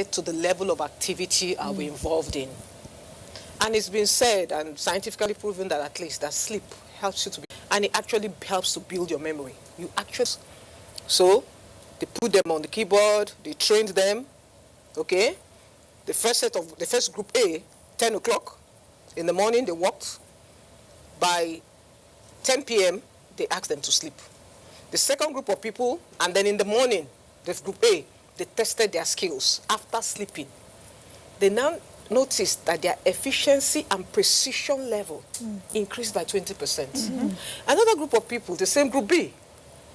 to the level of activity are we involved in. And it's been said and scientifically proven that at least that sleep helps you to be, and it actually helps to build your memory. You actually, so they put them on the keyboard, they trained them, okay? The first group A, 10 o'clock in the morning, they walked. By 10 p.m., they asked them to sleep. The second group of people, and then in the morning, the group A, they tested their skills after sleeping. They now noticed that their efficiency and precision level increased by 20%. Another group of people, the same group B,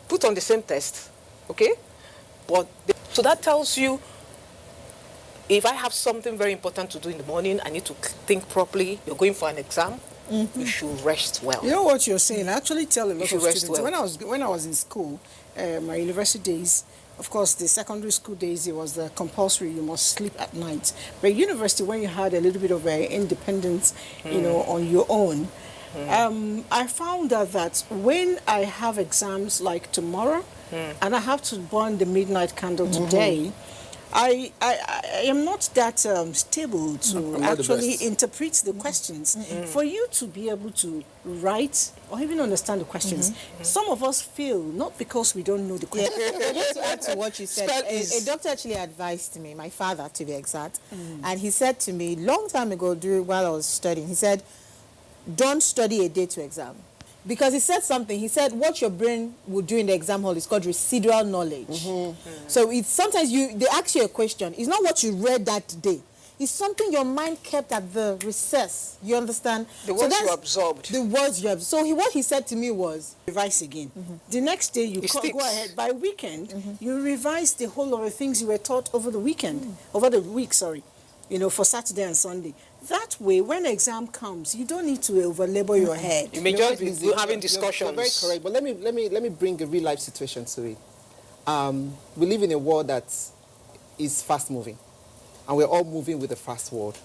put on the same test, okay? So that tells you, if I have something very important to do in the morning, I need to think properly, you're going for an exam, you should rest well. You know what you're saying? I actually tell a lot of students, well. when I was in school, my university days, of course, the secondary school days, it was compulsory, you must sleep at night. But university, when you had a little bit of independence, you know, on your own, I found out that when I have exams like tomorrow, and I have to burn the midnight candle today, I am not that stable to actually interpret the questions. For you to be able to write or even understand the questions, some of us fail not because we don't know the questions. Just to add to what you said, a doctor actually advised me, my father to be exact, and he said to me long time ago while I was studying, he said, don't study a day to exam. Because he said something, he said what your brain will do in the exam hall is called residual knowledge. So it's sometimes they ask you a question, it's not what you read that day. It's something your mind kept at the recess. You understand? The words you absorbed. The words you absorbed. So what he said to me was, revise again. The next day you go ahead. By weekend, you revise the whole of the things you were taught over the weekend, over the week, sorry. You know, for Saturday and Sunday. That way, when exam comes, you don't need to over-labor your head. You may just be having discussions. You're very correct, but let me bring a real life situation to it. We live in a world that is fast-moving, and we're all moving with a fast world.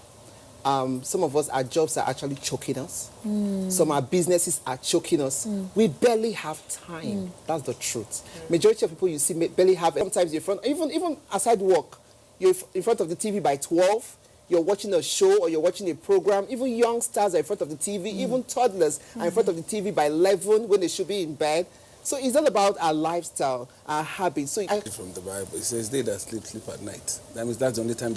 Some of us, our jobs are actually choking us. Some of our businesses are choking us. We barely have time. That's the truth. Majority of people you see barely have. Sometimes you're front, even aside work, you're in front of the TV by 12. You're watching a show or you're watching a program. Even youngsters are in front of the TV. Even toddlers are in front of the TV by 11 when they should be in bed. So it's all about our lifestyle, our habits. So from the Bible, it says they that sleep at night. That means that's the only time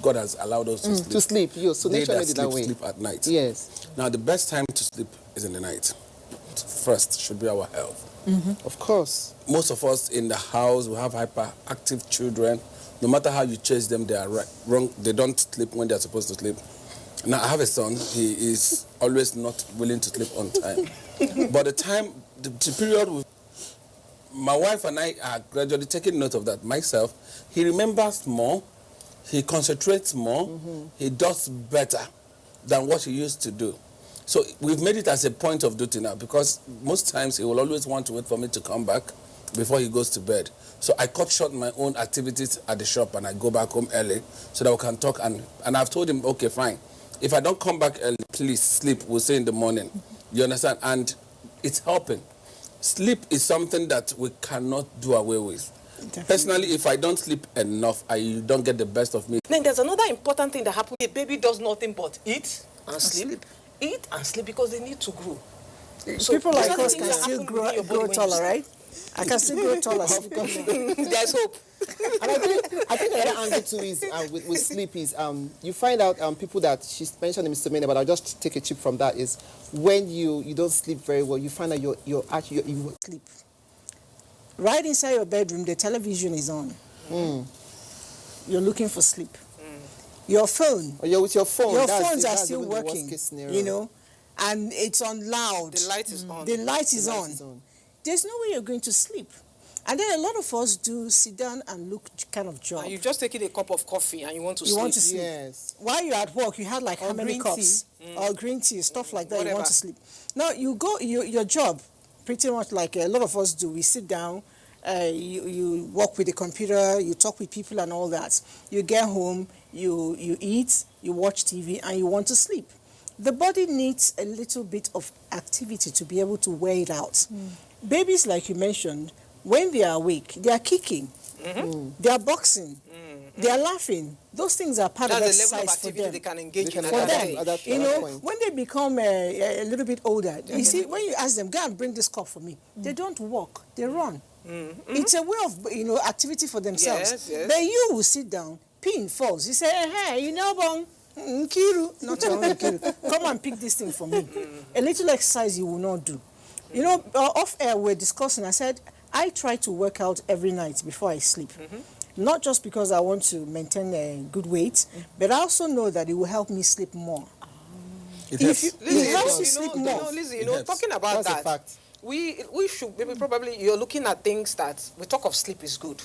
God has allowed us to sleep. To sleep, yes. So nature made it that way. Sleep at night. Yes. Now the best time to sleep is in the night. First should be our health. Of course. Most of us in the house, we have hyperactive children. No matter how you chase them, they are wrong. They don't sleep when they are supposed to sleep. Now, I have a son. He is always not willing to sleep on time. But the period with my wife and I are gradually taking note of that. Myself, he remembers more, he concentrates more, he does better than what he used to do. So we've made it as a point of duty now, because most times he will always want to wait for me to come back before he goes to bed. So I cut short my own activities at the shop and I go back home early so that we can talk. And I've told him, okay, fine. If I don't come back early, please sleep. We'll say in the morning. You understand? And it's helping. Sleep is something that we cannot do away with. Definitely. Personally, if I don't sleep enough, I don't get the best of me. Then there's another important thing that happens. A baby does nothing but eat and sleep. Eat and sleep because they need to grow. So people like us can still grow taller, right? I can still grow taller. There's hope. And I think another angle too is with sleep is you find out people that she's mentioned in Mr. Mene, but I'll just take a chip from that is when you don't sleep very well, you find out you sleep. Right inside your bedroom, the television is on. You're looking for sleep. Your phone. Or you're with your phone. Your phones are still working. You know, and it's on loud. The light is on. The light is on. There's no way you're going to sleep. And then a lot of us do sit down and look kind of job. And you've just taken a cup of coffee and you want to sleep. You want to sleep. Yes. While you're at work, you had like how many cups? Or green tea, stuff like that. Whatever. You want to sleep. Now, you go, your job, pretty much like a lot of us do. We sit down, you work with the computer, you talk with people and all that. You get home, you eat, you watch TV, and you want to sleep. The body needs a little bit of activity to be able to wear it out. Babies, like you mentioned, when they are awake, they are kicking, they are boxing, They are laughing. Those things are part That's of the level of exercise for activity them. they can engage They in can at For that them, age. at that you know, point. when they become a little bit older, you see, when you ask them, go and bring this cup for me, they don't walk, they run. It's a way of, activity for themselves. Yes, yes. But you will sit down, pin falls, you say, hey, Bong, Nkiru, not your own Nkiru, come and pick this thing for me. A little exercise you will not do. Off air, we're discussing, I said, I try to work out every night before I sleep. Not just because I want to maintain a good weight, but I also know that it will help me sleep more. It If helps. you- Lizzie, it helps you sleep more. Lizzie, It helps. talking about That's a that, fact. we should maybe probably you're looking at things that we talk of sleep is good.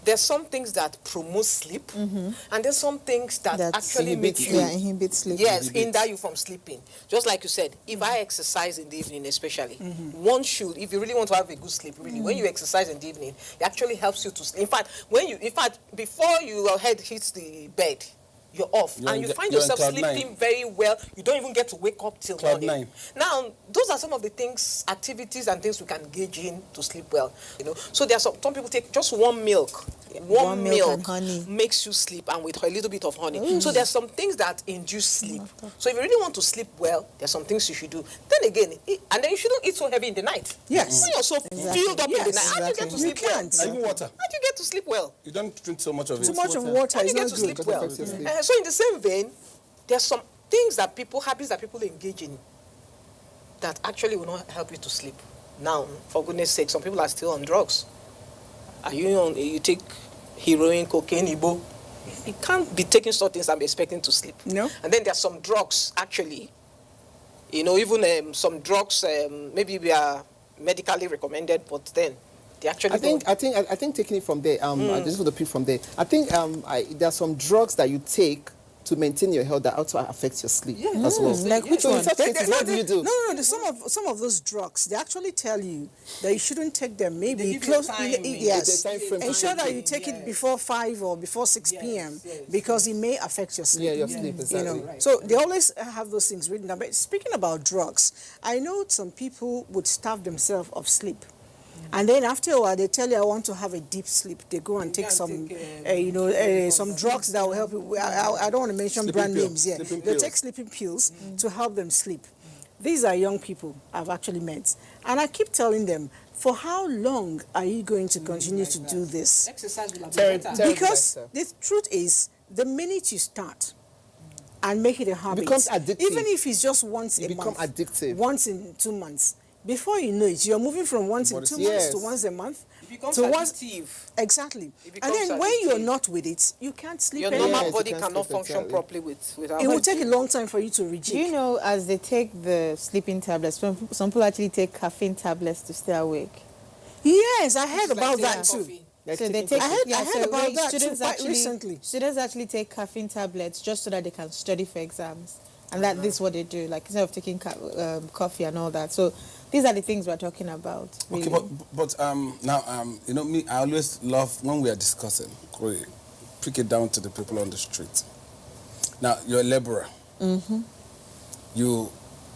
There's some things that promote sleep, and there's some things that actually make you inhibit sleep. yes hinder you from sleeping. Just like you said, if I exercise in the evening, especially, one should, if you really want to have a good sleep, really, when you exercise in the evening, it actually helps you to sleep. In fact, before your head hits the bed, you're off, and you find you're in yourself cloud sleeping nine. very well. You don't even get to wake up till Cloud morning. nine. Now, those are some of the things, activities and things we can engage in to sleep well. So there are some people take just one milk. One milk and honey. makes you sleep, and with a little bit of honey. So there's some things that induce sleep. So if you really want to sleep well, there's some things you should do. Then again, and then you shouldn't eat so heavy in the night. Yes. When you're so filled up in the night, how do you get to You sleep well? can't. Even water. How do you get to sleep well? You don't drink so much of it. Too much of water How do is you get not to good. sleep well? affects your sleep. So in the same vein, there's some things that habits that people engage in that actually will not help you to sleep. Now, for goodness sake, some people are still on drugs. You take heroin, cocaine, Igbo. You can't be taking certain things and be expecting to sleep. No. And then there's some drugs, actually, even some drugs, maybe we are medically recommended, but then they actually I think taking it from there, I just want to pick from there. I think there are some drugs that you take to maintain your health that also affects your sleep as well. Like which So in one? such cases, what do you do? No. Some of those drugs, they actually tell you that you shouldn't take them. Maybe They give you close. a time, Yes. the time frame. Ensure that you take it before 5 or before 6 p.m. because it may affect your sleep. Yeah, your sleep, exactly. So they always have those things written down. But speaking about drugs, I know some people would starve themselves of sleep. And then after a while, they tell you, I want to have a deep sleep. They go and take some, some drugs that will help you. I don't want to mention Sleeping brand pill. names here. Sleeping They pills. take sleeping pills to help them sleep. These are young people I've actually met. And I keep telling them, for how long are you going to continue to do this? exercise will have Terrible. Because lifestyle. the truth is, the minute you start and make it a habit, becomes addictive. even if it's just once a become month, addictive. once in 2 months, before you know it, you're moving from once in 2 months Yes. to once a month. It becomes to once, addictive. exactly. It And becomes then when you're addictive. not with it, you can't sleep Your anymore. normal Yes, you body can't cannot sleep function exactly. properly without It will take a long time for you to reject. Do you know, as they take the sleeping tablets, some people actually take caffeine tablets to stay awake. Yes, I heard about like that taking too. coffee. Like So they taking take. I heard- yeah, I heard so about when that too students quite actually, recently. Students actually take caffeine tablets just so that they can study for exams, and that this is what they do. Like instead of taking coffee and all that. So these are the things we're talking about. Really. Okay, but now me, I always love when we are discussing. We pick it down to the people on the street. Now you're a laborer. You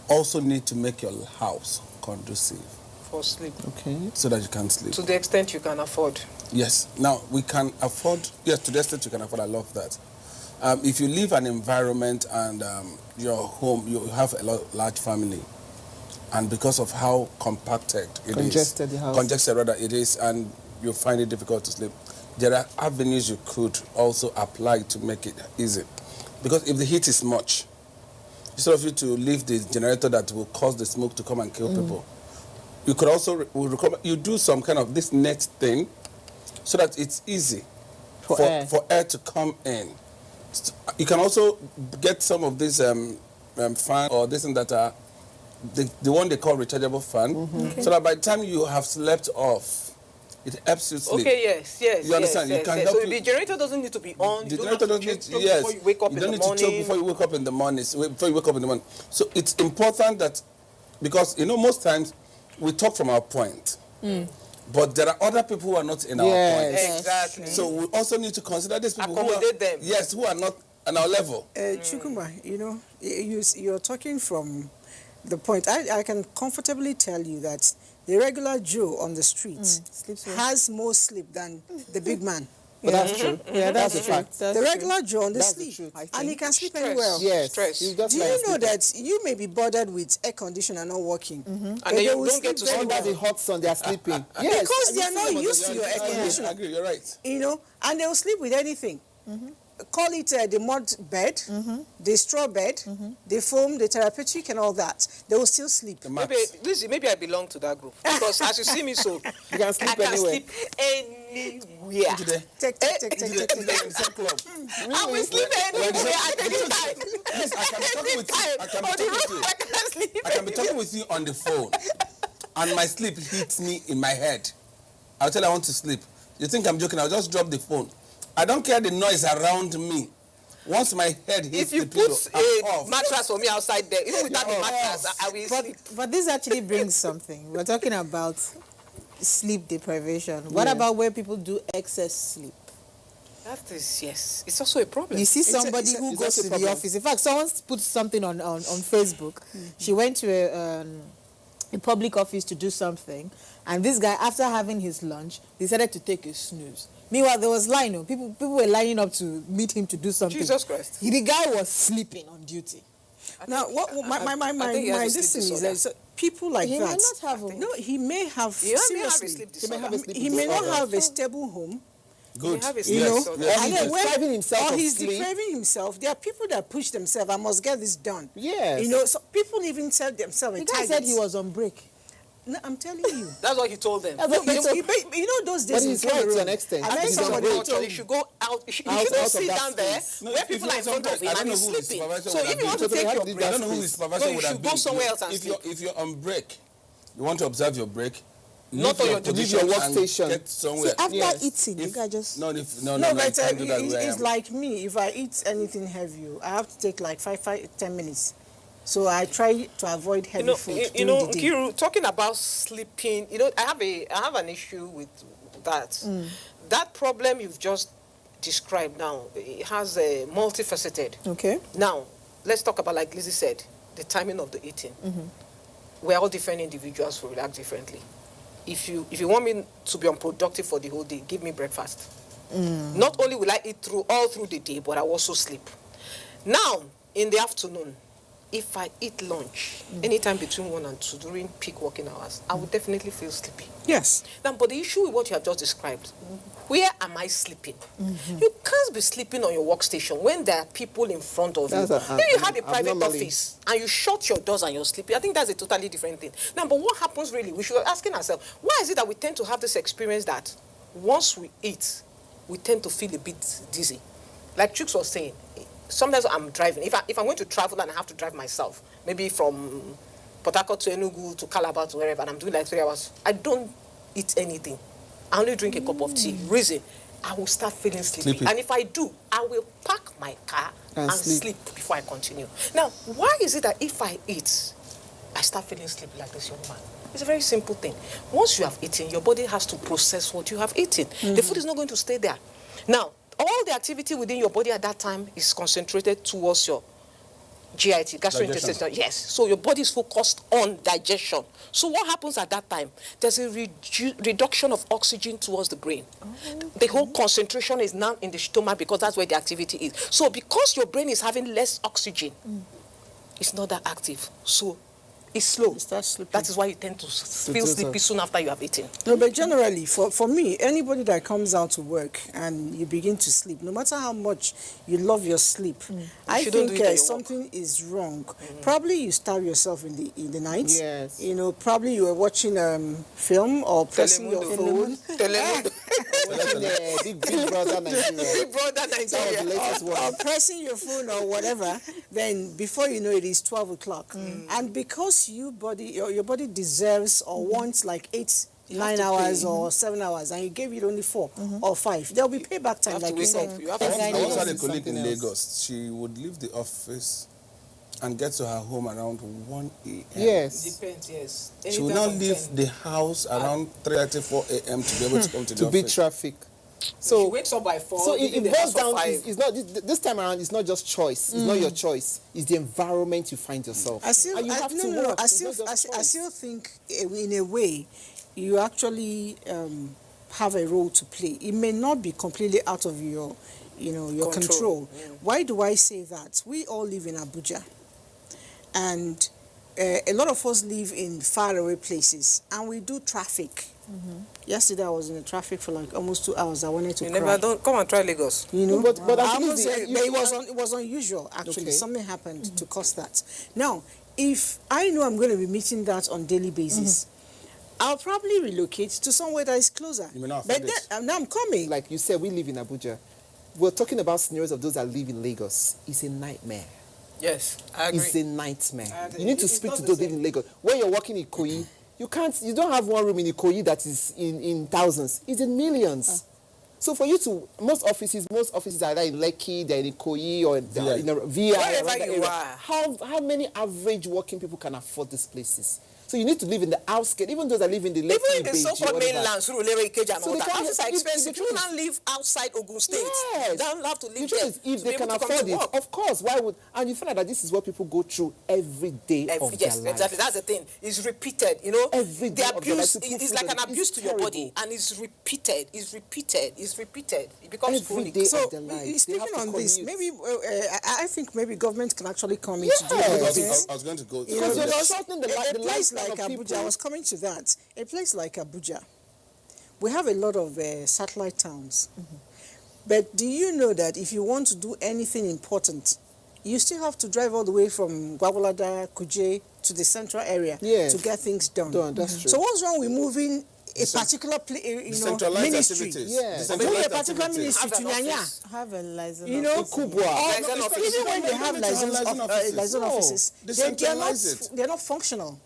also need to make your house conducive For sleep. Okay. so that you can sleep. To the extent you can afford. Yes. Now we can afford. Yes, to the extent you can afford. I love that. If you live an environment and your home, you have a large family, and because of how compacted it is, Congested the house. congested rather it is, and you find it difficult to sleep, there are avenues you could also apply to make it easy. Because if the heat is much, instead of you to leave the generator that will cause the smoke to come and kill people, you could also you do some kind of this net thing, so that it's easy For air. to come in. You can also get some of these fan or this and that are the one they call rechargeable fan, so that by the time you have slept off, it helps you sleep. Okay, yes. You understand? Yes, You can yes. help So you- the generator doesn't need to be on. The You generator don't doesn't have to need choke yes. before you wake up You in don't the need to choke morning. before you wake up in the morning. Before you wake up in the morning. So it's important that, because most times we talk from our point, but there are other people who are not in our point. Yes. Exactly. So we also need to consider these people Accommodate them. Yes, who are not on our level. Chukuma, you're talking from the point. I can comfortably tell you that the regular Joe on the street Sleeps well. has more sleep than the big man. But that's true. Yeah, that's a true. fact. That's The true. regular John, they That's the sleep. truth. I And he can sleep Stress. anywhere. Yes. Stress. You just Do like you know sleeping. that you may be bothered with air conditioner not working? And but then they you will don't get sleep to very sleep Under the hot sun, they are sleeping. Yes. Because they are not used to your air I conditioner. agree, you're right. You know, and they will sleep with anything. Call it the mud bed, the straw bed, the foam, the therapeutic and all that. They will still sleep. The Maybe, max. Lizzie, maybe I belong to that group. Because as you see me so, You can sleep I can anywhere. sleep anywhere. Today. Take. I will sleep anywhere at any time. Yes, I can be talking with you. I can be On the talking with road, you. I can sleep I can be talking with you on the phone, and my sleep hits me in my head. I'll tell you I want to sleep. You think I'm joking? I'll just drop the phone. I don't care the noise around me. Once my head hits If you the pillow, put I'm a off. mattress for me outside there, even without the You're mattress, off. I will But, sleep. but this actually brings something. We're talking about sleep deprivation. What about where people do excess sleep? That is, yes. It's also a problem. You see a- somebody it's a- who it's goes also to a the problem. office. In fact, someone put something on Facebook. She went to a public office to do something, and this guy, after having his lunch, decided to take a snooze. Meanwhile, there was line. People were lining up to meet him to do something. Jesus Christ. The guy was sleeping on duty. Now, what I think he has a this sleep thing is disorder. that so people like He that. may not have a- No, he may have. He may have a seriously, sleep He may have a sleep He may not disorder. have a stable home. Good. You have a You sleep know, disorder. Or and he's then when- depriving himself or of he's sleep. depriving himself. There are people that push themselves. I must get this done. Yes. You know, so people even tell themselves. The guy said he was on break. No, I'm telling you. That's what he told them. That's what he told- You know those days But in he's right to Cameroon, an extent. I met I think He's on somebody break. who told you me, should go out. You Out shouldn't of sit that down there space. No, where if people he are in was on front of break, him I and don't know he's who his sleeping. supervisor So would if have you want been. to So they take have your to break, I don't know who his so supervisor you would should have go been. somewhere else and If sleep. you're on break, you want to observe your break. Not leave on your position leave your and workstation. Get somewhere. After Yes. eating, the If- guy just... no, No, you but can't do that where I it's am. like me. If I eat anything heavy, I have to take like 10 minutes. So I try to avoid heavy food you during know, the day. Kiru, talking about sleeping, I have an issue with that. That problem you've just described now, it has a multifaceted. Okay. Now, let's talk about, like Lizzie said, the timing of the eating. We're all different individuals who react differently. If you want me to be unproductive for the whole day, give me breakfast. Not only will I eat all through the day, but I also sleep. Now, in the afternoon, if I eat lunch anytime between 1 and 2 during peak working hours, I will definitely feel sleepy. Yes. Now, but the issue with what you have just described, where am I sleeping? You can't be sleeping on your workstation when there are people in front of you. That's If you have a private abnormally. office and you shut your doors and you're sleeping, I think that's a totally different thing. Now, but what happens really? We should be asking ourselves, why is it that we tend to have this experience that once we eat, we tend to feel a bit dizzy? Like Chooks was saying, sometimes I'm driving. If I'm going to travel and I have to drive myself, maybe from Port Harcourt to Enugu to Calabar to wherever, and I'm doing like 3 hours, I don't eat anything. I only drink a cup of tea. Reason, I will start feeling sleepy. Sleepy. And if I do, I will park my car And and sleep. sleep before I continue. Now, why is it that if I eat, I start feeling sleepy like this young man? It's a very simple thing. Once you have eaten, your body has to process what you have eaten. The food is not going to stay there. Now, all the activity within your body at that time is concentrated towards your GIT, gastrointestinal. Yes. So your body is focused on digestion. So what happens at that time? There's a reduction of oxygen towards the brain. The whole concentration is now in the stomach because that's where the activity is. So because your brain is having less oxygen, it's not that active. So it's slow. You start sleeping. That is why you tend to feel sleepy soon after you have eaten. No, but generally, for me, anybody that comes out to work and you begin to sleep, no matter how much you love your sleep, I shouldn't think do it at your something is wrong. Probably you starve yourself in the night. Yes. You know, probably you were watching film or pressing your phone. Telemundo. Watching Big Brother Nigeria. Big Brother Some of the Nigeria. latest Or ones. pressing your phone or whatever, then before you know it is 12 o'clock. And because your body deserves or wants like 9 to hours pay. or 7 hours, and you gave it only 4 or 5, there'll be payback time, have like to you wake said. up. You have I to once Guy I once knows had a colleague in something else. Lagos. She would leave the office and get to her home around 1 a.m. Yes. Depends, yes. She will not leave the house around 3:30, 4 a.m. to be able to come to the To beat office. traffic. She So wakes up by 4. So it leaving the boils house for down. 5. It's not this time around. It's not just choice. It's not your choice. It's the environment you find yourself. I still, and you have to no, work. I It's still, not just I choice. still think in a way you actually have a role to play. It may not be completely out of your, your control. Why do I say that? We all live in Abuja, and a lot of us live in faraway places, and we do traffic. Yesterday I was in the traffic for like almost 2 hours. I wanted to cry. Never don't come and try Lagos. But I I think almost, it was unusual actually. Okay. Something happened to cause that. Now, if I know I'm going to be meeting that on daily basis, I'll probably relocate to somewhere that is closer. You may not But afford it. then, now I'm coming. like you said, we live in Abuja. We're talking about scenarios of those that live in Lagos. It's a nightmare. Yes, I agree. It's a nightmare. I agree. You need to It's speak not to the those same. living in Lagos. When you're working in Ikoyi, you don't have one room in Ikoyi that is in thousands. It's in millions. So for you to, most offices are either in Lekki, they're in Ikoyi, or VI. in a VI. Wherever around that you area. are. How many average working people can afford these places? So you need to live in the outskirts, even those that live in the Lekki, Even in the Beji, so-called whatever. mainland, Surulere, Ikeja, and So all they that, can't- houses are if- expensive. if- People now live outside Ogun State. Yes. You don't have to The live truth there. is, if to they be can able to come afford to it, work. of course, why would? And you find out that this is what people go through every day of Yes, their life. exactly. That's the thing. It's repeated. Every day the of their abuse life, people is feel like that an it's abuse to your body, terrible. and it's repeated. It's repeated. It's repeated. It becomes Every chronic. day So, of their life. They speaking have to on this, commute. maybe I think maybe government can actually come in to do Yes. all I of was, this. I was going to go. You know, Because you're because shortening the a place lifespan like of Abuja, people. I was coming to that. A place like Abuja, we have a lot of satellite towns. But do you know that if you want to do anything important, you still have to drive all the way from Gwagwalada, Kuje to the central area Yes. to get things done. That's true. So what's wrong with moving a particular Decentralized ministry? activities. Yes. Moving a Decentralized particular activities. ministry to Have an Nyanya. office. Have a license. You know, Kubwa. Liaison or office. even when they have liaison offices. offices, No, they're decentralize it. not functional.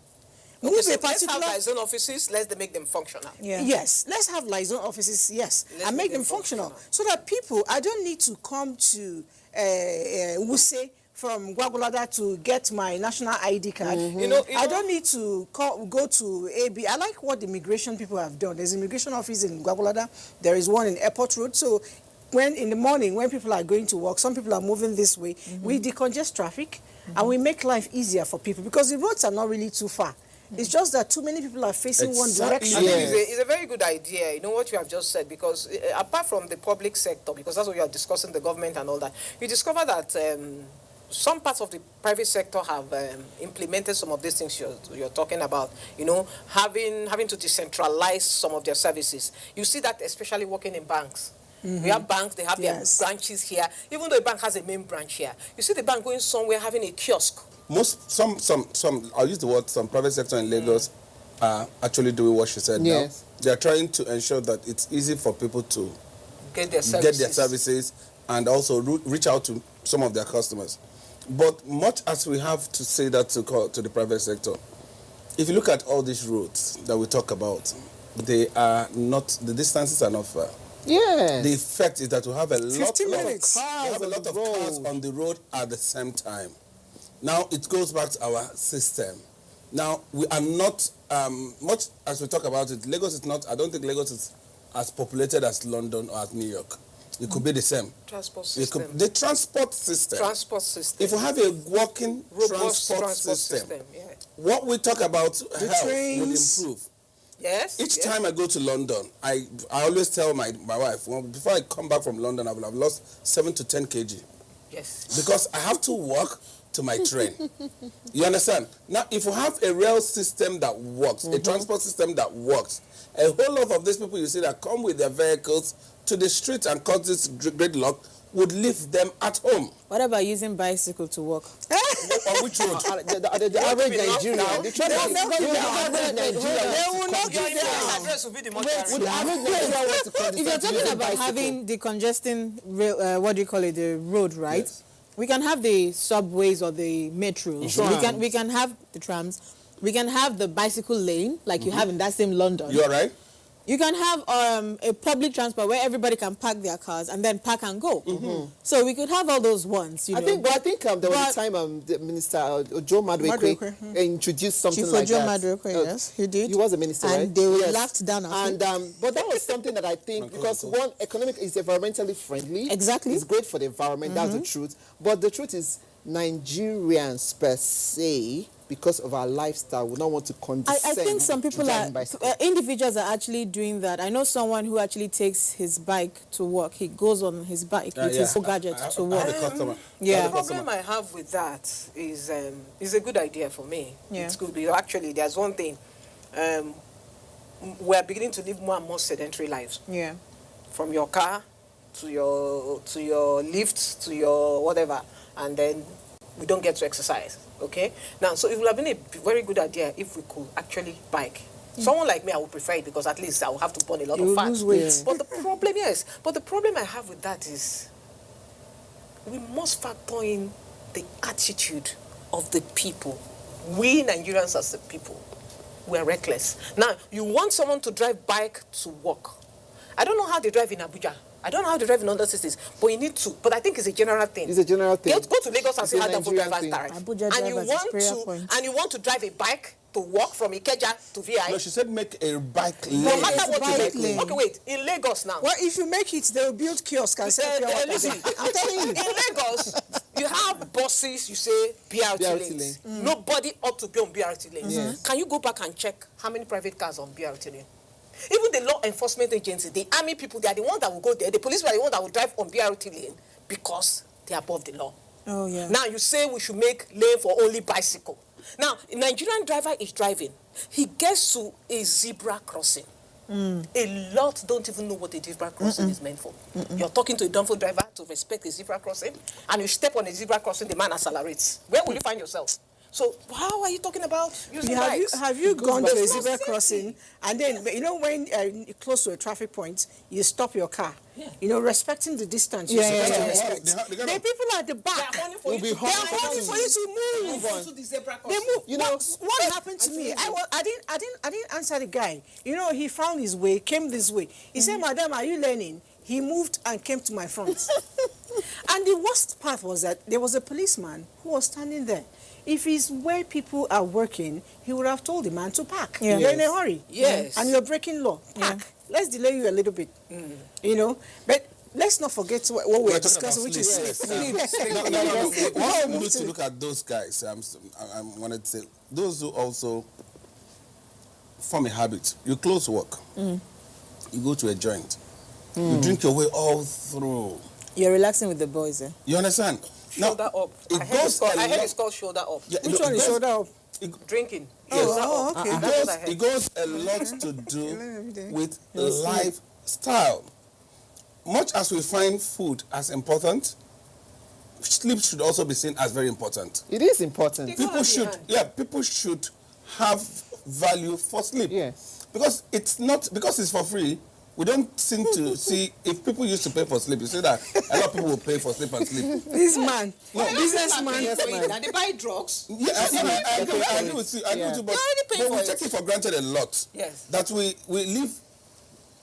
Okay, Move so a let's have particular. liaison offices. Let's make them functional. Yeah. Yes, let's have liaison offices, yes, Let's and make make them them functional. functional. So that people, I don't need to come to Wuse from Gwagwalada to get my national ID card. You know- I don't need to go to AB. I like what the immigration people have done. There's an immigration office in Gwagwalada. There is one in Airport Road. So when in the morning, when people are going to work, some people are moving this way, we decongest traffic and we make life easier for people because the roads are not really too far. It's just that too many people are facing one Exactly. direction. I think Yes. it's a very good idea. You know what you have just said, because apart from the public sector, because that's what you are discussing, the government and all that, you discover that some parts of the private sector have implemented some of these things you're talking about. You know, having to decentralize some of their services. You see that especially working in banks. We have banks, they have Yes. their branches here. Even though a bank has a main branch here, you see the bank going somewhere having a kiosk. Some I'll use the word, some private sector in Lagos are actually doing what she said Yes. now. They are trying to ensure that it's easy for people to Get their services. get their services and also reach out to some of their customers. But much as we have to say that to the private sector, if you look at all these roads that we talk about, the distances are not far. Yes. The effect is that we have a lot 15 of minutes. cars, we have a lot of cars on the road at the same time. Now it goes back to our system. Now we are not much as we talk about it. Lagos is not. I don't think Lagos is as populated as London or as New York. It could be the same. Transport It system. could, the transport system. Transport system. If we have a working Robust transport system, yeah. what we talk about health will trains. improve. Yes. Each yes. time I go to London, I always tell my wife, well, before I come back from London, I will have lost 7 to 10 kg. Yes. Because I have to walk to my train. You understand? Now, if we have a rail system that works, a transport system that works, a whole lot of these people you see that come with their vehicles to the street and cause this gridlock would leave them at home. What about using bicycle to work? On which road? The average Nigerian, the traffic They will not Your be there. email address will be the mortuary. Would the average Nigerian want to come If you're talking about having decongesting rail, what do you call it, the road, right? Yes. We can have the subways or the metros. Trams. We can have the trams. We can have the bicycle lane, like you have in that same London. You all right? You can have a public transport where everybody can park their cars and then park and go. So we could have all those ones, you know. I think there was but- a time the minister Joe Maduekwe introduced something Chief like Ojo that. Maduekwe, yes, he did. He was a minister, And right? they were Yes. laughed down at And but that was something that I think because one, economic is environmentally friendly. Exactly. It's great for the environment. That's the truth. But the truth is, Nigerians per se because of our lifestyle, would not want to condescend. I think some people to are, driving bicycle. individuals are actually doing that. I know someone who actually takes his bike to work. He goes on his bike with his gadget to I work. have a customer. Yeah. The problem I have with that is a good idea for me. Yeah. It's good. Because actually, there's one thing. We're beginning to live more and more sedentary lives. Yeah. From your car to your lift to your whatever, and then we don't get to exercise. Okay. Now, so it would have been a very good idea if we could actually bike. Someone like me, I would prefer it because at least I will have to burn a lot You of fat. lose weight. Yeah. But the problem, but the problem I have with that is we must factor in the attitude of the people. We Nigerians as the people, we're reckless. Now, you want someone to drive bike to work. I don't know how they drive in Abuja. I don't know how they drive in other cities, but you need to. But I think it's a general thing. It's a general thing. Go to Lagos and It's see a how the Nigerian drivers thing. drive. Abuja And you drivers is prayer want point. to, and you want to drive a bike to walk from Ikeja to VI. No, she said make a bike lane. No matter what bike you lane. make. Okay, wait. In Lagos now. Well, if you make it, they'll build kiosks and sell pure water. Listen, I'm telling you. in Lagos, you have buses, you say BRT BRT lanes. lane. Nobody ought to be on BRT lanes. Yes. Can you go back and check how many private cars on BRT lane? Even the law enforcement agency, the army people, they are the ones that will go there. The police are the ones that will drive on BRT lane because they are above the law. Oh, yeah. Now you say we should make lane for only bicycle. Now, a Nigerian driver is driving. He gets to a zebra crossing. A lot don't even know what a zebra crossing is meant for. You're talking to a Danfo driver to respect a zebra crossing, and you step on a zebra crossing, the man accelerates. Where will you find yourself? So how are you talking about using bikes? Have you gone to a It's not zebra safety. crossing and then, you know, when you're close to a traffic point, you stop your car. Yeah. You know, respecting the distance. Yeah, you're yeah, supposed to yeah. respect. They The got people at the They back, are horny for you be to they are horny wanting for you to move. move on to the zebra They crossing. move. You know, what happened to me? I didn't answer the guy. You know, he found his way, came this way. He said, "Madam, are you learning?" He moved and came to my front. And the worst part was that there was a policeman who was standing there. If he's where people are working, he would have told the man to park. Yeah. You're in a hurry. Yes. And you're breaking law. Park. Let's delay you a little bit. You know, but let's not forget what we're We're talking discussing, about which is sleep. sleep. Yes. Sleep. No. Oh, One move need to- to look at those guys. I wanted to say those who also form a habit. You close work. You go to a joint. You drink your way all through. You're relaxing with the boys, eh? You understand? Shoulder up. It I heard goes I heard a it's called shoulder up. Yeah, Which it one is goes- shoulder up? Drinking. Yes. Shoulder Oh, up. okay. It That's what I goes, heard. it goes a lot to do with lifestyle. Much as we find food as important, sleep should also be seen as very important. it is important. Go hand in hand. People should have value for sleep. Yes. Because it's for free. We don't seem to see, if people used to pay for sleep, you see that a lot of people will pay for sleep and sleep. This man, businessman. Yes, man. And they buy drugs. Yeah, I agree with you. I agree with you, but already paying we for take it. it for granted a lot. Yes. That we live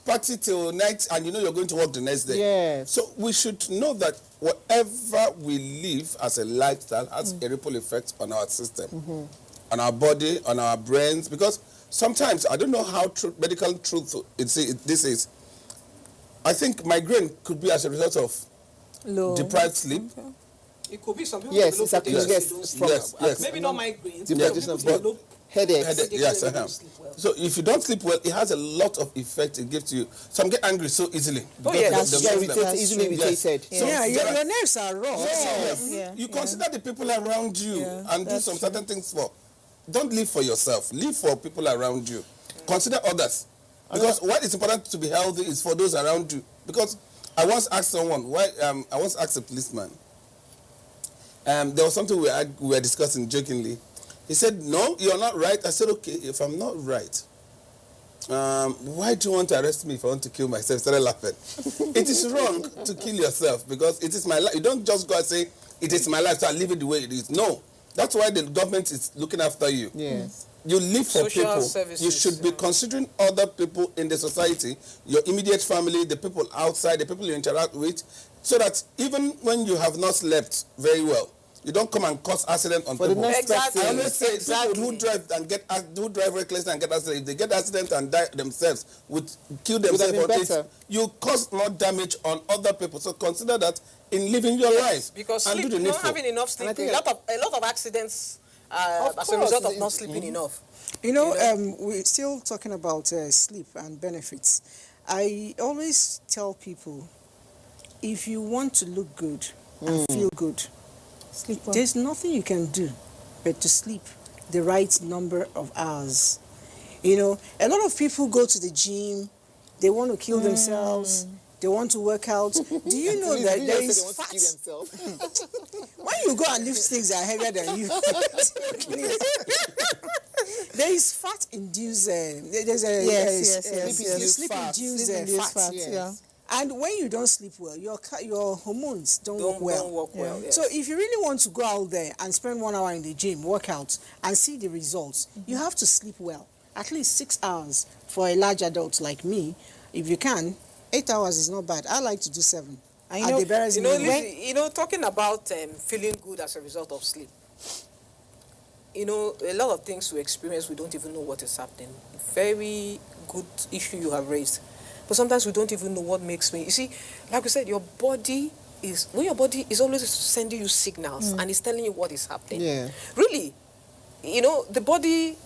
party till night and you know you're going to work the next day. Yes. So we should know that whatever we live as a lifestyle has a ripple effect on our system, on our body, on our brains, because sometimes, I don't know how medical truth this is, I think migraine could be as a result of Low. deprived sleep. It could be some people Yes, develop it's actually potential yes, they from don't sleep. Yes. Maybe not migraines. the but position of people develop headaches. Headache, They yes, don't sleep well. So if you don't sleep well, it has a lot of effect it gives to you. Some get angry so easily. Oh, because yes. of the Get sleep. irritated, easily Yes. irritated. So Yeah, there are- your nerves are raw. Yes. Yeah, You yeah. consider the people around you Yeah, and do that's some true. certain things for. Don't live for yourself. Live for people around you. Consider others. Because what is important to be healthy is for those around you. Because I once asked someone, I once asked a policeman, there was something we were discussing jokingly. He said, "No, you're not right." I said, "Okay, if I'm not right, why do you want to arrest me if I want to kill myself?" He started laughing. It is wrong to kill yourself because it is my life. You don't just go and say, "It is my life, so I live it the way it is." No. That's why the government is looking after you. Yes. You live for Social people. services, You should be considering other people in the society, your immediate family, the people outside, the people you interact with, so that even when you have not slept very well, you don't come and cause accident on For the people. next Exactly. I always say Exactly. people who drive recklessly and get accident, if they get accident and die themselves, would kill themselves. been or it's- better. You cause more damage on other people. So consider that in living your life Because and sleep, do the not needful. having enough And I sleep, think a lot of accidents as a result of not sleeping enough. You know, we're still talking about sleep and benefits. I always tell people, if you want to look good and feel good, Sleep well. there's nothing you can do but to sleep the right number of hours. You know, a lot of people go to the gym, they want to kill themselves, they want to work out. Do you know that there is fat? When you go and lift things that are heavier than you, there is fat-induced, there's a sleep-induced fat. Yeah. And when you don't sleep well, your hormones don't work well. Don't work well, yes. So if you really want to go out there and spend 1 hour in the gym, work out, and see the results, you have to sleep well. At least 6 hours for a large adult like me. If you can, 8 hours is not bad. I like to do 7. I know, Lizzie, talking about feeling good as a result of sleep. A lot of things we experience, we don't even know what is happening. Very good issue you have raised. But sometimes we don't even know what makes me. You see, like we said, your body is always sending you signals and it's telling you what is happening. Yeah. Really, the body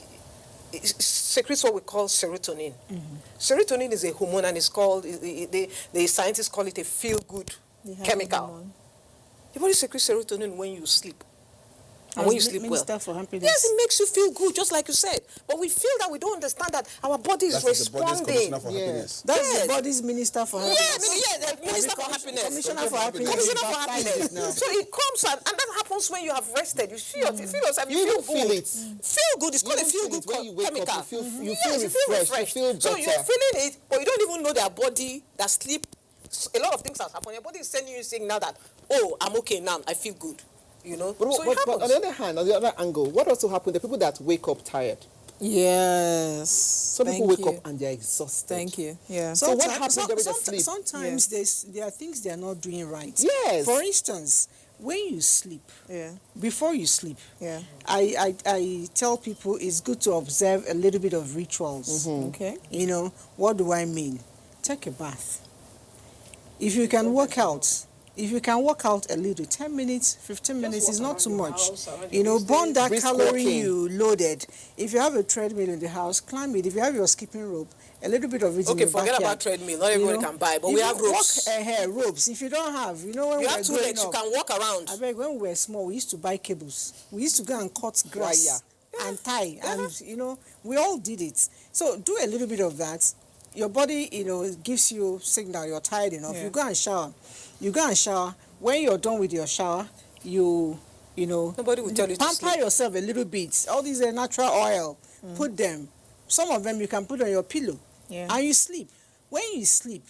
secretes what we call serotonin. Serotonin is a hormone and it's called, the scientists call it a feel-good chemical. Your body secretes serotonin when you sleep. And when you sleep well. For happiness. Yes, it makes you feel good, just like you said. But we feel that we don't understand that our body is responding. The body's commissioner for happiness. That's the body's minister for happiness. The minister for happiness. Commissioner for happiness. Commissioner for happiness. So it comes and that happens when you have rested. You feel yourself. You feel feel good. it. Feel good. It's called a feel good when you wake chemical. up, you feel Yes, you refreshed. refreshed. You feel better. So you're feeling it, but you don't even know their body that sleep. A lot of things have happened. Your body is sending you a signal that, oh, I'm okay now. I feel good. But So it on the other hand, on the other angle, what also happens? The people that wake up tired. Yes. Some people wake up and they're exhausted. Thank you. Yeah. So what happens during the sleep? Sometimes there are things they are not doing right. Yes. For instance, when you sleep, before you sleep, I tell people it's good to observe a little bit of rituals. Okay. What do I mean? Take a bath. If you can work out, a little, 10 minutes, 15 minutes is not too much. Burn that Brisk calorie walking. you loaded. If you have a treadmill in the house, climb it. If you have your skipping rope, a little bit of it in Okay, the backyard. forget about treadmill. Not everybody can buy, but we have ropes. Ropes. If you don't have, when You we have were 2 growing legs. You up, can walk around. I beg, when we were small, we used to buy cables. We used to go and cut grass and tie, and we all did it. So do a little bit of that. Your body, gives you signal you're tired enough. Yeah. You go and shower. When you're done with your shower, Nobody will tell you to pamper sleep. yourself a little bit. All these natural oil, put them. Some of them you can put on your pillow, and you sleep. When you sleep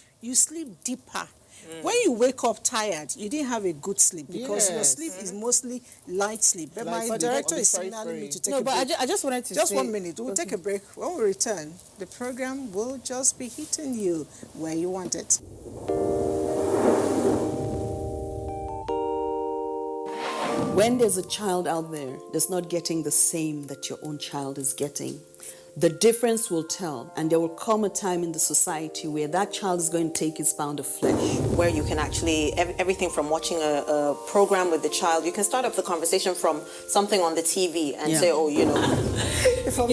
deeper. When you wake up tired, you didn't have a good sleep because your sleep is mostly light sleep. But my director is signaling me to take a break. I just wanted to Just say, 1 minute. We'll take a break. When we return, the program will just be hitting you where you want it. When there's a child out there that's not getting the same that your own child is getting, the difference will tell, and there will come a time in the society where that child is going to take his pound of flesh. Where you can actually, everything from watching a program with the child, you can start up the conversation from something on the TV and say, oh, For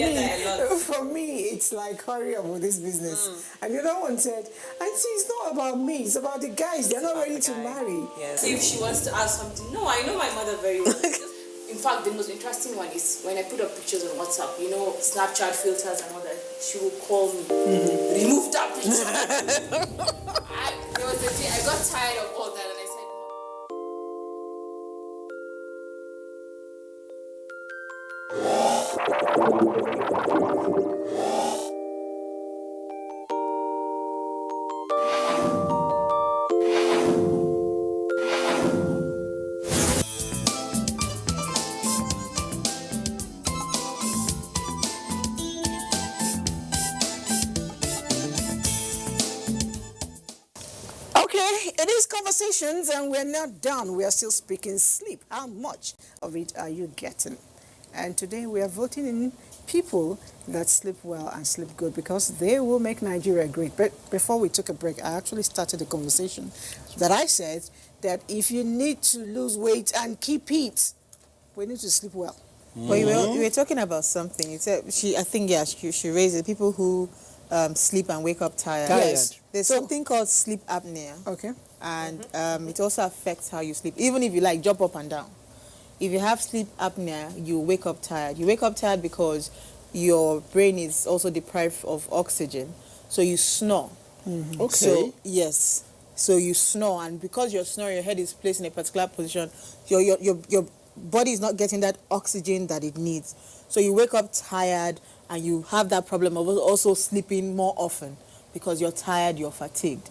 me, it's like, hurry up with this business. And the other one said, Auntie, it's not about me, it's about the guys. They're not ready to marry. Yes. If she wants to ask something, no, I know my mother very well. In fact, the most interesting one is when I put up pictures on WhatsApp, Snapchat filters and all that, she will call me, remove that picture. There was a day I got tired of all that and I said, Okay, it is conversations and we're not done. We are still speaking sleep. How much of it are you getting? And today we are voting in people that sleep well and sleep good because they will make Nigeria great. But before we took a break, I actually started a conversation that I said that if you need to lose weight and keep it, we need to sleep well. But you were talking about something. You said I think she raised it. People who sleep and wake up tired. Yes. There's something called sleep apnea. Okay. And it also affects how you sleep. Even if you like jump up and down. If you have sleep apnea, you wake up tired. You wake up tired because your brain is also deprived of oxygen. So you snore. Okay. So, yes. So you snore, and because you're snoring, your head is placed in a particular position. Your body is not getting that oxygen that it needs. So you wake up tired, and you have that problem of also sleeping more often because you're tired, you're fatigued.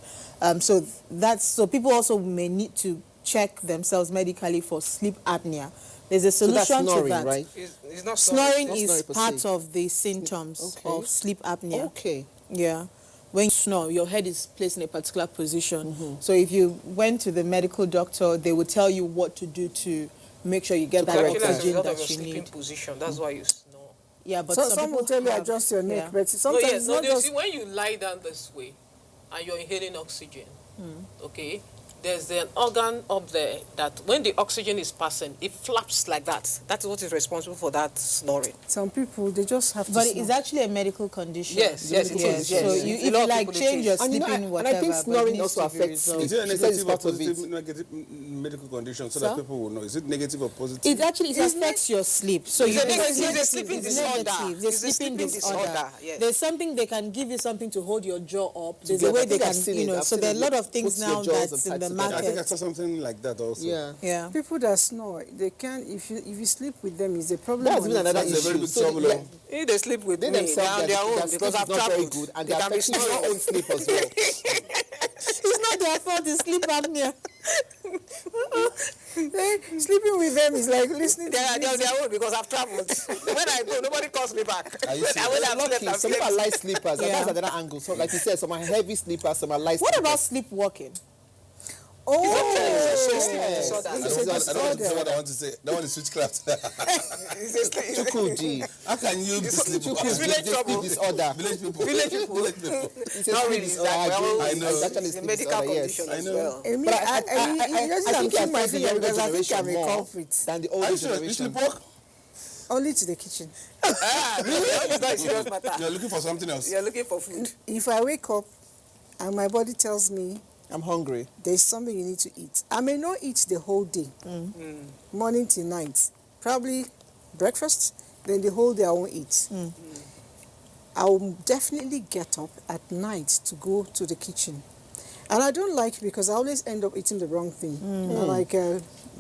So people also may need to check themselves medically for sleep apnea. There's a solution so that's snoring, to that. right? It's not Snoring Not is snoring per part se. of the symptoms Okay. of sleep apnea. Okay. Yeah. When you snore, your head is placed in a particular position. So if you went to the medical doctor, they would tell you what to do to make sure you get that Actually, as a oxygen result of your that you sleeping need. position, that's why you snore. Yeah, but So some some people will tell you have- adjust your neck, yeah. but sometimes No, yes, it's no, not you just... see, when you lie down this way and you're inhaling oxygen, okay, there's an organ up there that when the oxygen is passing, it flaps like that. That is what is responsible for that snoring. Some people, they just have to But snore. it's actually a medical condition. Yes, yes, it is, yes. So A you, lot if of you like people it change is. your And you know, sleeping, and whatever. I think but it snoring needs also to be affects resolved. Is it a She said it's negative or part of it. positive negative medical condition so Sir? that people will know? Is it negative or positive? It actually affects your sleep. So It's you a negative- basically- it's a sleeping it's disorder. negative. It's a sleeping sleeping disorder, yes. There's something they can give you something to hold your jaw up. There's Yeah, a way I they think I've can, seen you it. know. I've So seen there are a it. lot of Puts things your now jaws that's and in the tights together. I think I market. saw something like that also. Yeah. Yeah. People that snore, they can, if you sleep with them, is a problem. That's on even its another own. That's a very issue. big So trouble. yeah, If they sleep with they me, themselves, they're on their own because I've not very traveled. good, and They they're can be affecting your snoring. own sleep as well. It's not their fault. It's sleep apnea. Sleeping with them is like listening to They're on music. their own because I've traveled. When I go, nobody calls me back. Are you When serious? I have slept, Lucky, I've some people are slept. light sleepers, and Yeah. that's another angle. So, like you said, some are heavy sleepers, some are light What sleepers. about sleepwalking? Oh, It's a sleeping Yes. disorder. I don't want to say what I want to say. Don't want to switch class. It's a sleep- Chukwudi. How can you be sleep? It's village trouble. Disorder. Village people. Village people. Village people. It's a Not sleep really. It's disorder. like, well, I know. It's actually it's a sleep medical disorder, yes. condition I as know. well. I mean, But I I think I'm it keeping my affects the finger younger because I think generation I'm a more culprit. than the Are older you sure? You generation. sleepwalk? Only to the kitchen. Really? It's not a serious matter. You're looking for something else. You're looking for food. If I wake up and my body tells me I'm hungry. there's something you need to eat, I may not eat the whole day, morning till night. Probably breakfast, then the whole day I won't eat. I'll definitely get up at night to go to the kitchen. And I don't like it because I always end up eating the wrong thing. You know, like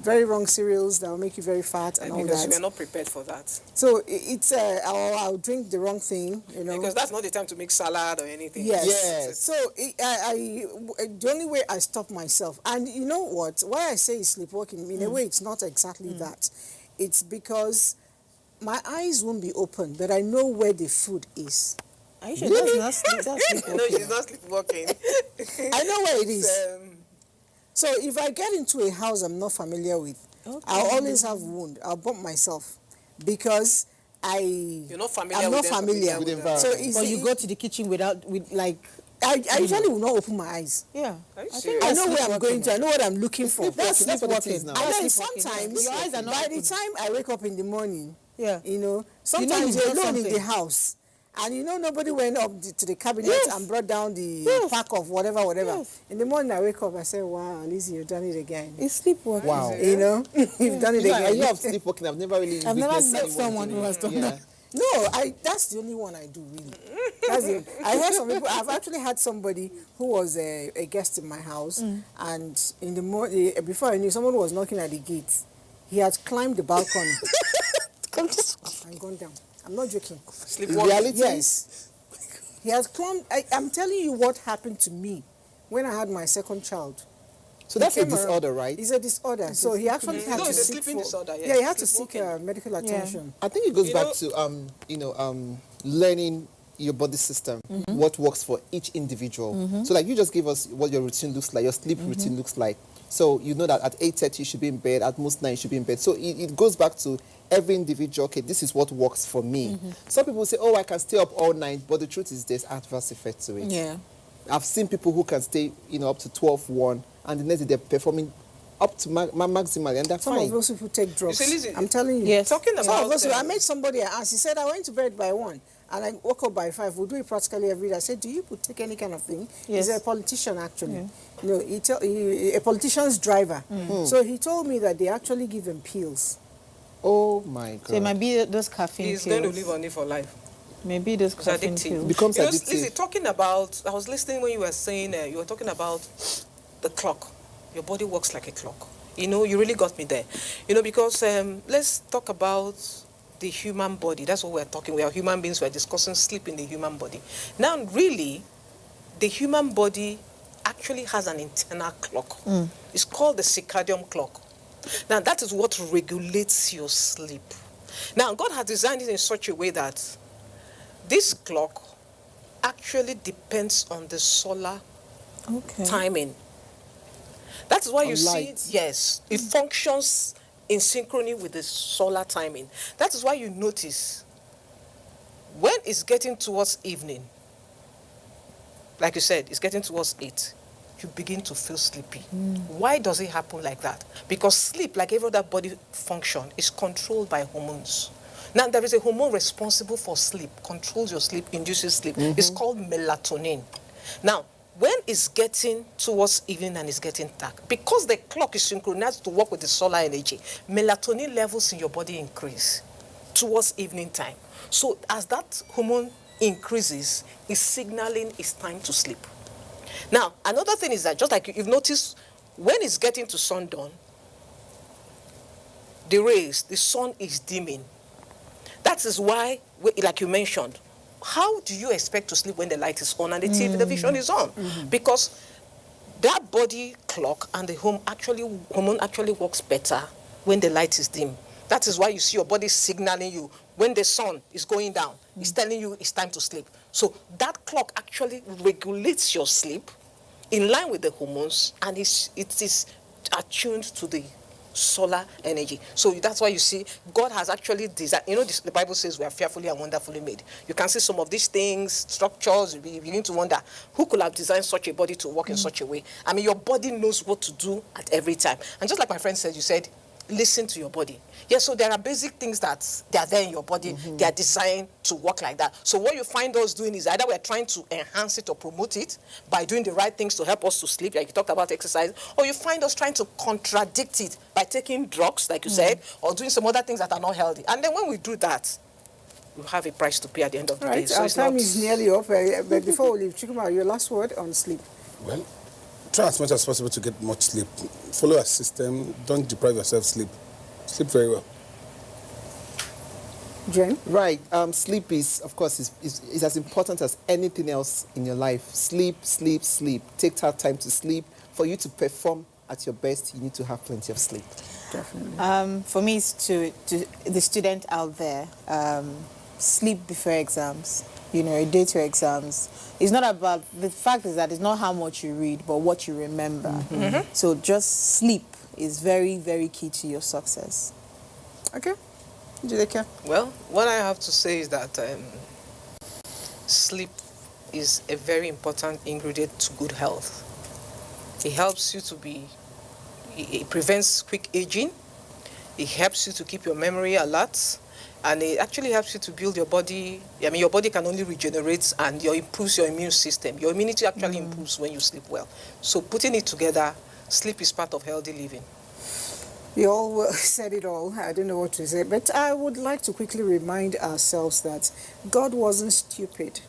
very wrong cereals that will make you very fat and all Because that. we're not prepared for that. So it's I'll drink the wrong thing, you know. Because that's not the time to make salad or anything. Yes. Yes. So the only way I stop myself, and you know what? Why I say it's sleepwalking, in a way, it's not exactly that. It's because my eyes won't be open, but I know where the food is. Are you sure that's not sleep? That's No, sleepwalking. she's not sleepwalking. I know where it is. It's, So if I get into a house I'm not familiar with, I'll always have wound. I'll bump myself because You're not familiar I'm with not them, familiar. with the So environment. it's, Or you go to the kitchen with like, I usually will not open my eyes. yeah. Are you I serious? think I that's know where I'm sleepwalking. going to. I know what I'm looking for. That's what it is now. And then That's sleepwalking. sometimes, Your eyes are not by the open. time I wake up in the morning, Yeah. you know, sometimes you've you're done alone in something. the house. And you know, nobody went up to the cabinet Yes. and brought down the Yes. pack of whatever. Yes. In the morning I wake up, I say, wow, Lizzie, you've done it again. It's sleepwalking. Wow. You know, you've done it You know, I again. hear of sleepwalking. I've never really I've never witnessed met anyone someone doing who has it. done Yeah. that. No, that's the only one I do really. That's it. I heard some people. I've actually had somebody who was a guest in my house, and in the morning before I knew, someone was knocking at the gate. He had climbed the balcony and gone down. I'm not joking. In Sleepwalking. reality, Yes, he has climbed. I'm telling you what happened to me when I had my second child. so that's He a came around. disorder, right? It's a disorder. So he actually had No, to it's a seek sleeping for. disorder, yeah. Yeah, he had to seek Sleepwalking. medical attention. I think it goes You back know- to learning your body system, what works for each individual. So like you just gave us what your routine looks like, your sleep routine looks like. So you know that at 8:30 you should be in bed, at most 9 you should be in bed. So it goes back to every individual, okay, this is what works for me. Some people say, oh, I can stay up all night, but the truth is there's adverse effects to it. Yeah. I've seen people who can stay, up to 12, 1, and the next day they're performing up to maximally, and that's Some fine. of those people take drugs. You see, listen, I'm telling you. Yes. Talking Some about of those people, I met somebody, I asked, he said, I went to bed by 1 and I woke up by 5. We do it practically every day. I said, do you take any kind of thing? Yes. He's a politician, actually. You know, a politician's driver. So he told me that they actually give him pills. Oh my God. So it might be those caffeine he's pills. going to live on it for life. Maybe those It's caffeine addictive. pills. Becomes You know, addictive. listen, talking about, I was listening when you were saying, you were talking about the clock. Your body works like a clock. You know, you really got me there. You know, because let's talk about the human body. That's what we're talking. We are human beings. We're discussing sleep in the human body. Now, really, the human body actually has an internal clock. It's called the circadian clock. Now, that is what regulates your sleep. Now, God has designed it in such a way that this clock actually depends on the solar timing. That is why you see, yes, it functions in synchrony with the solar timing. That is why you notice when it's getting towards evening, like you said, it's getting towards 8, you begin to feel sleepy. Why does it happen like that? Because sleep, like every other body function, is controlled by hormones. Now, there is a hormone responsible for sleep, controls your sleep, induces sleep. It's called melatonin. Now, when it's getting towards evening and it's getting dark, because the clock is synchronized to work with the solar energy, melatonin levels in your body increase towards evening time. So as that hormone increases, it's signaling it's time to sleep. Now, another thing is that, just like you've noticed, when it's getting to sundown, the sun is dimming. That is why, like you mentioned, how do you expect to sleep when the light is on and the television is on? Because that body clock and the hormone actually works better when the light is dim. That is why you see your body signaling you when the sun is going down. It's telling you it's time to sleep. So that clock actually regulates your sleep in line with the hormones, and it is attuned to the solar energy. So that's why you see God has actually designed, you know, the Bible says we are fearfully and wonderfully made. You can see some of these things, structures, you begin to wonder who could have designed such a body to work in such a way. I mean, your body knows what to do at every time. And just like my friend said, you said, listen to your body. Yes, so there are basic things that they are there in your body. They are designed to work like that. So what you find us doing is either we're trying to enhance it or promote it by doing the right things to help us to sleep, like you talked about exercise, or you find us trying to contradict it by taking drugs, like you said, or doing some other things that are not healthy. And then when we do that, we have a price to pay at the end of the day. So Our time is nearly up. But before we leave, Chikuma, your last word on sleep. Well, try as much as possible to get much sleep. Follow a system. Don't deprive yourself sleep. Sleep very well. Jane? Right. Sleep is, of course, is as important as anything else in your life. Sleep, sleep, sleep. Take that time to sleep. For you to perform at your best, you need to have plenty of sleep. Definitely. For me, it's to the student out there, sleep before exams. You know, a day to exams. It's not about, the fact is that it's not how much you read, but what you remember. So just sleep is very, very key to your success. Okay. Judeka? Well, what I have to say is that sleep is a very important ingredient to good health. It helps you to it prevents quick aging. It helps you to keep your memory alert. And it actually helps you to build your body. I mean, your body can only regenerate, and it improves your immune system. Your immunity actually improves when you sleep well. So putting it together, sleep is part of healthy living. You all said it all. I don't know what to say. But I would like to quickly remind ourselves that God wasn't stupid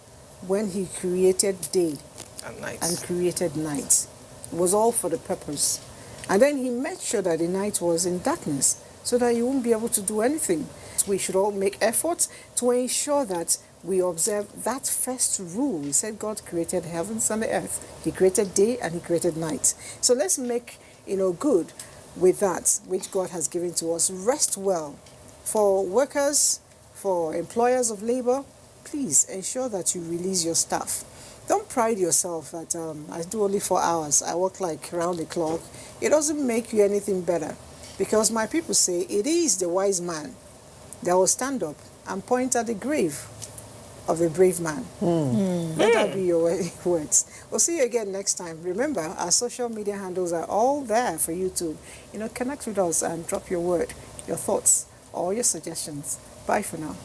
when he created day and created night. It was all for the purpose. And then he made sure that the night was in darkness so that you won't be able to do anything. We should all make efforts to ensure that we observe that first rule. He said God created heavens and the earth. He created day and he created night. So let's make, good with that which God has given to us. Rest well. For workers, for employers of labor, please ensure that you release your staff. Don't pride yourself that I do only 4 hours. I work like around the clock. It doesn't make you anything better. Because my people say it is the wise man that will stand up and point at the grave of a brave man. Let that be your words. We'll see you again next time. Remember, our social media handles are all there for you to, connect with us and drop your word, your thoughts, or your suggestions. Bye for now.